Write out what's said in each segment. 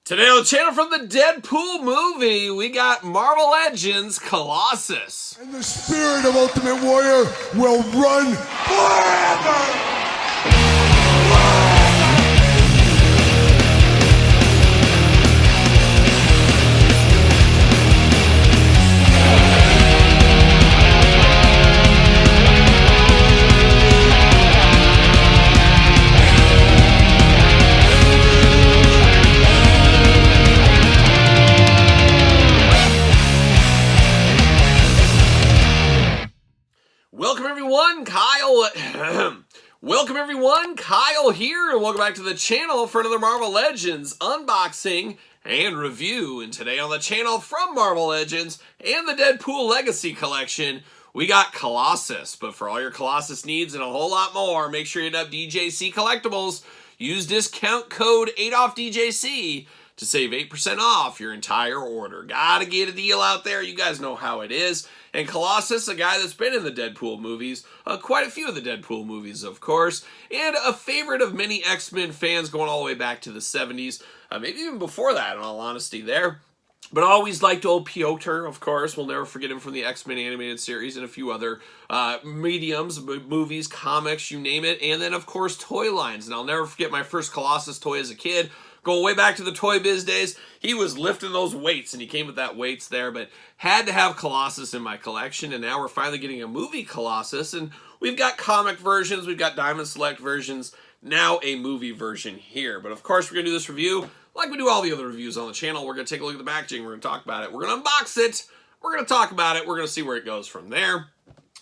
Today on the channel from the Deadpool movie, we got Marvel Legends Colossus. And the spirit of Ultimate Warrior will run forever! Welcome everyone, Kyle here, and welcome back to the channel for another Marvel Legends unboxing and review. And today on the channel from Marvel Legends and the Deadpool Legacy Collection, we got Colossus. But for all your Colossus needs and a whole lot more, make sure you hit up DJC Collectibles. Use discount code 8OFFDJC to save 8% off your entire order. Gotta get a deal out there. You guys know how it is. And Colossus, a guy that's been in the Deadpool movies, quite a few of the Deadpool movies, of course, and a favorite of many X-Men fans going all the way back to the 70s, maybe even before that, in all honesty there. But I always liked old Piotr, of course. We'll never forget him from the X-Men animated series and a few other mediums, movies, comics, you name it. And then, of course, toy lines. And I'll never forget my first Colossus toy as a kid. Going way back to the Toy Biz days, he was lifting those weights, and he came with that weights there, but had to have Colossus in my collection, and now we're finally getting a movie Colossus, and we've got comic versions, we've got Diamond Select versions, now a movie version here. But of course, we're going to do this review like we do all the other reviews on the channel. We're going to take a look at the packaging, we're going to talk about it, we're going to unbox it, we're going to talk about it, we're going to see where it goes from there.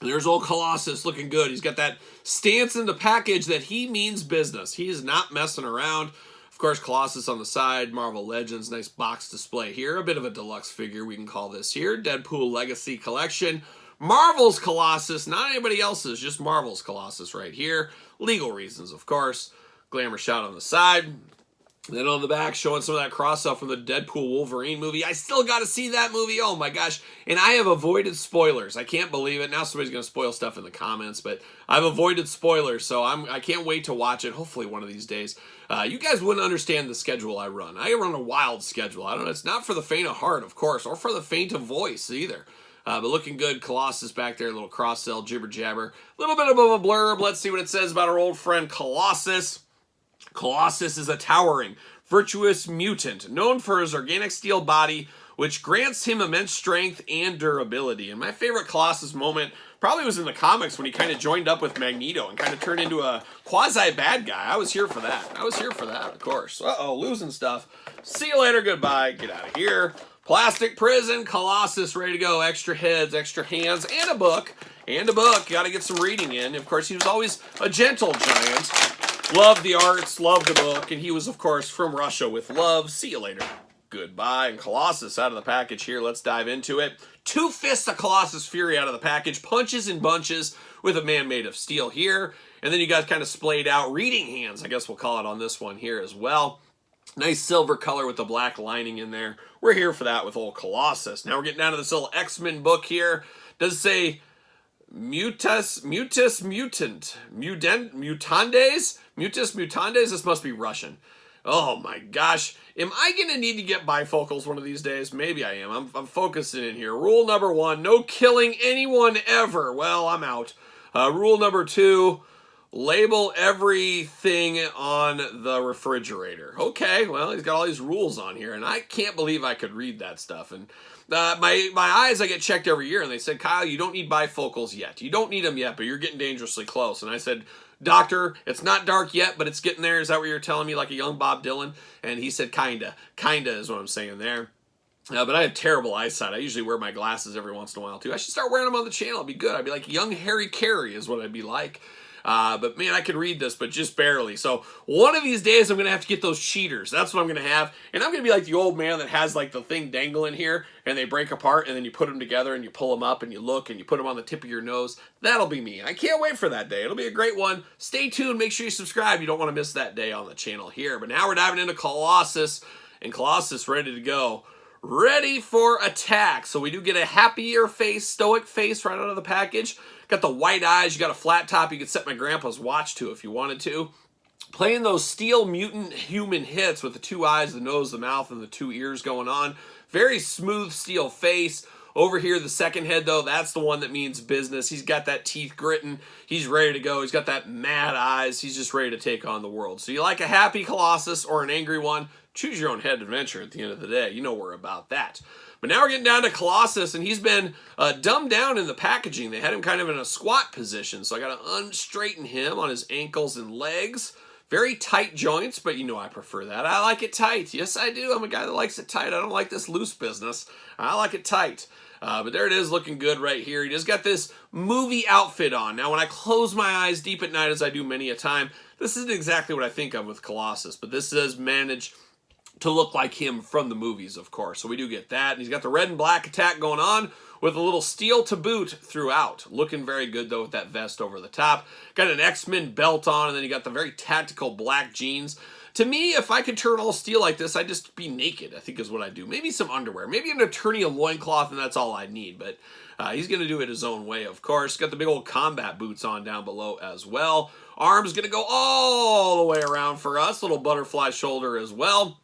There's old Colossus looking good. He's got that stance in the package that he means business. He is not messing around. Of course, Colossus on the side, Marvel Legends, nice box display here. A bit of a deluxe figure, we can call this here. Deadpool Legacy Collection. Marvel's Colossus, not anybody else's, just Marvel's Colossus right here. Legal reasons, of course. Glamour shot on the side. Then on the back, showing some of that cross-up from the Deadpool Wolverine movie. I still got to see that movie. Oh my gosh. And I have avoided spoilers. I can't believe it. Now somebody's going to spoil stuff in the comments, but I've avoided spoilers, so I can't wait to watch it, hopefully one of these days. You guys wouldn't understand the schedule I run. I run a wild schedule. I don't know. It's not for the faint of heart, of course, or for the faint of voice either. But looking good. Colossus back there, a little cross-sell, jibber-jabber. A little bit of a blurb. Let's see what it says about our old friend Colossus. Colossus is a towering, virtuous mutant, known for his organic steel body, which grants him immense strength and durability. And my favorite Colossus moment probably was in the comics when he kind of joined up with Magneto and kind of turned into a quasi-bad guy. I was here for that. I was here for that, of course. Uh-oh, losing stuff. See you later, goodbye, get out of here. Plastic prison, Colossus ready to go. Extra heads, extra hands, and a book. And a book, got to get some reading in. Of course, he was always a gentle giant. Loved the arts, loved the book, and he was, of course, from Russia with love. See you later. Goodbye. And Colossus out of the package here. Let's dive into it. Two fists of Colossus Fury out of the package. Punches in bunches with a man made of steel here. And then you guys kind of splayed out reading hands, I guess we'll call it on this one here as well. Nice silver color with the black lining in there. We're here for that with old Colossus. Now we're getting down to this little X-Men book here. Does it say Mutantes? This must be Russian. Oh my gosh. Am I going to need to get bifocals one of these days? Maybe I am. I'm focusing in here. Rule number 1, no killing anyone ever. Well, I'm out. Rule number 2, label everything on the refrigerator. Okay, well, he's got all these rules on here, and I can't believe I could read that stuff. And my eyes, I get checked every year, and they said, Kyle, you don't need bifocals yet. You don't need them yet, but you're getting dangerously close. And I said, Doctor, it's not dark yet, but it's getting there. Is that what you're telling me, like a young Bob Dylan? And he said, kinda. Kinda is what I'm saying there. But I have terrible eyesight. I usually wear my glasses every once in a while, too. I should start wearing them on the channel. It'd be good. I'd be like young Harry Carey is what I'd be like. But man, I could read this, but just barely. So one of these days, I'm going to have to get those cheaters. That's what I'm going to have. And I'm going to be like the old man that has like the thing dangling here, and they break apart, and then you put them together, and you pull them up, and you look, and you put them on the tip of your nose. That'll be me. I can't wait for that day. It'll be a great one. Stay tuned. Make sure you subscribe. You don't want to miss that day on the channel here. But now we're diving into Colossus, and Colossus ready to go. Ready for attack. So we do get a happier face, stoic face right out of the package. Got the white eyes. You got a flat top you could set my grandpa's watch to if you wanted to. playing those steel mutant human hits with the 2 eyes, the nose, the mouth, and the 2 ears going on. Very smooth steel face. Over here, the second head, though, that's the one that means business. He's got that teeth gritting. He's ready to go. He's got that mad eyes. He's just ready to take on the world. So you like a happy Colossus or an angry one? Choose your own head adventure at the end of the day. You know we're about that. But now we're getting down to Colossus, and he's been dumbed down in the packaging. They had him kind of in a squat position, so I got to unstraighten him on his ankles and legs. Very tight joints, but you know I prefer that. I like it tight. Yes, I do. I'm a guy that likes it tight. I don't like this loose business. I like it tight. But there it is, looking good right here. He just got this movie outfit on. Now, when I close my eyes deep at night, as I do many a time, this isn't exactly what I think of with Colossus, but this does manage to look like him from the movies, of course. So we do get that. And he's got the red and black attack going on with a little steel to boot throughout. Looking very good, though, with that vest over the top. Got an X-Men belt on, and then you got the very tactical black jeans. To me, if I could turn all steel like this, I'd just be naked, I think is what I'd do. Maybe some underwear. Maybe an Eternia loincloth, and that's all I need. But he's going to do it his own way, of course. Got the big old combat boots on down below as well. Arms going to go all the way around for us. Little butterfly shoulder as well.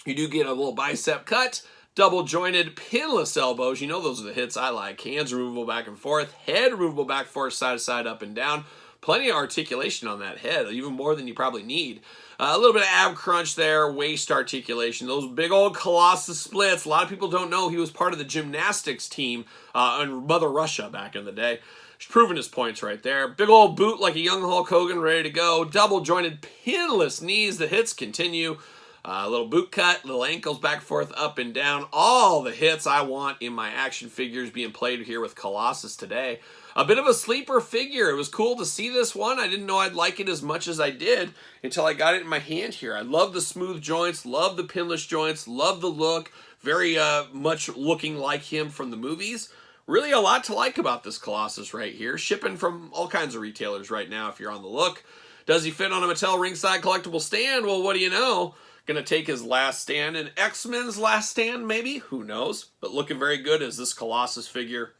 You do get a little bicep cut. Double jointed, pinless elbows. You know those are the hits I like. Hands removable back and forth. Head removable back and forth, side to side, up and down. Plenty of articulation on that head, even more than you probably need. A little bit of ab crunch there, waist articulation. Those big old Colossus splits. A lot of people don't know he was part of the gymnastics team in Mother Russia back in the day. He's proven his points right there. Big old boot like a young Hulk Hogan, ready to go. Double jointed, pinless knees. The hits continue. Little boot cut, little ankles back and forth, up and down. All the hits I want in my action figures being played here with Colossus today. A bit of a sleeper figure. It was cool to see this one. I didn't know I'd like it as much as I did until I got it in my hand here. I love the smooth joints, love the pinless joints, love the look. Very much looking like him from the movies. Really a lot to like about this Colossus right here. Shipping from all kinds of retailers right now if you're on the look. Does he fit on a Mattel ringside collectible stand? Well, what do you know? Gonna take his last stand, and X-Men's last stand, maybe? Who knows? But looking very good as this Colossus figure.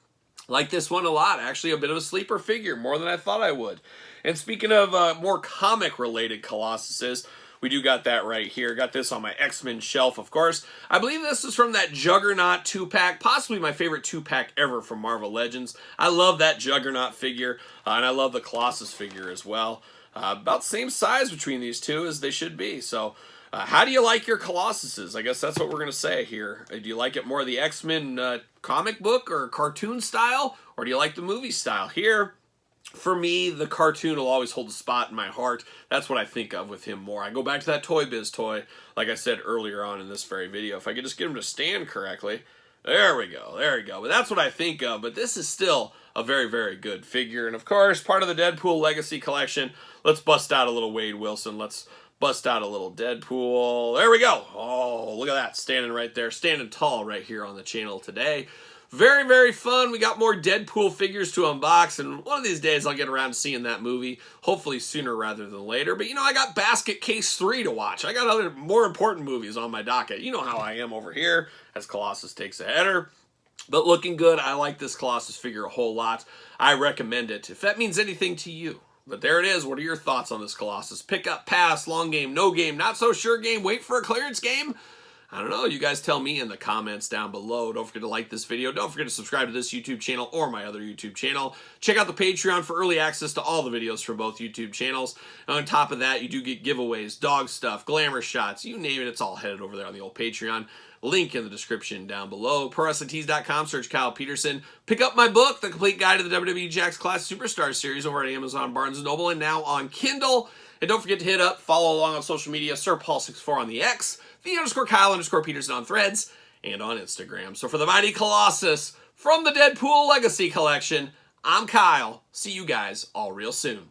Like this one a lot. Actually, a bit of a sleeper figure, more than I thought I would. And speaking of more comic-related Colossuses, we do got that right here. Got this on my X-Men shelf, of course. I believe this is from that Juggernaut 2-pack, possibly my favorite 2-pack ever from Marvel Legends. I love that Juggernaut figure, and I love the Colossus figure as well. About the same size between these two as they should be, so... how do you like your Colossuses? I guess that's what we're going to say here. Do you like it more the X-Men comic book or cartoon style? Or do you like the movie style? Here, for me, the cartoon will always hold a spot in my heart. That's what I think of with him more. I go back to that Toy Biz toy, like I said earlier on in this very video. If I could just get him to stand correctly. There we go. There we go. But that's what I think of. But this is still a very, very good figure. And of course, part of the Deadpool Legacy Collection. Let's bust out a little Wade Wilson. Let's bust out a little Deadpool. There we go. Oh, look at that. Standing right there. Standing tall right here on the channel today. Very, very fun. We got more Deadpool figures to unbox, and one of these days I'll get around to seeing that movie. Hopefully sooner rather than later. But, you know, I got Basket Case 3 to watch. I got other more important movies on my docket. You know how I am over here as Colossus takes a header. But looking good. I like this Colossus figure a whole lot. I recommend it, if that means anything to you. But there it is. What are your thoughts on this Colossus? Pick up, pass, long game, no game, not so sure game, wait for a clearance game? I don't know. You guys tell me in the comments down below. Don't forget to like this video. Don't forget to subscribe to this YouTube channel or my other YouTube channel. Check out the Patreon for early access to all the videos from both YouTube channels. And on top of that, you do get giveaways, dog stuff, glamour shots, you name it. It's all headed over there on the old Patreon. Link in the description down below. ProWrestlingTees.com, search Kyle Peterson. Pick up my book, The Complete Guide to the WWE Jakks Class Superstar Series, over at Amazon, Barnes & Noble, and now on Kindle. And don't forget to hit up, follow along on social media, SirPaul64 on the X, _Kyle_Peterson on Threads, and on Instagram. So for the mighty Colossus from the Deadpool Legacy Collection, I'm Kyle. See you guys all real soon.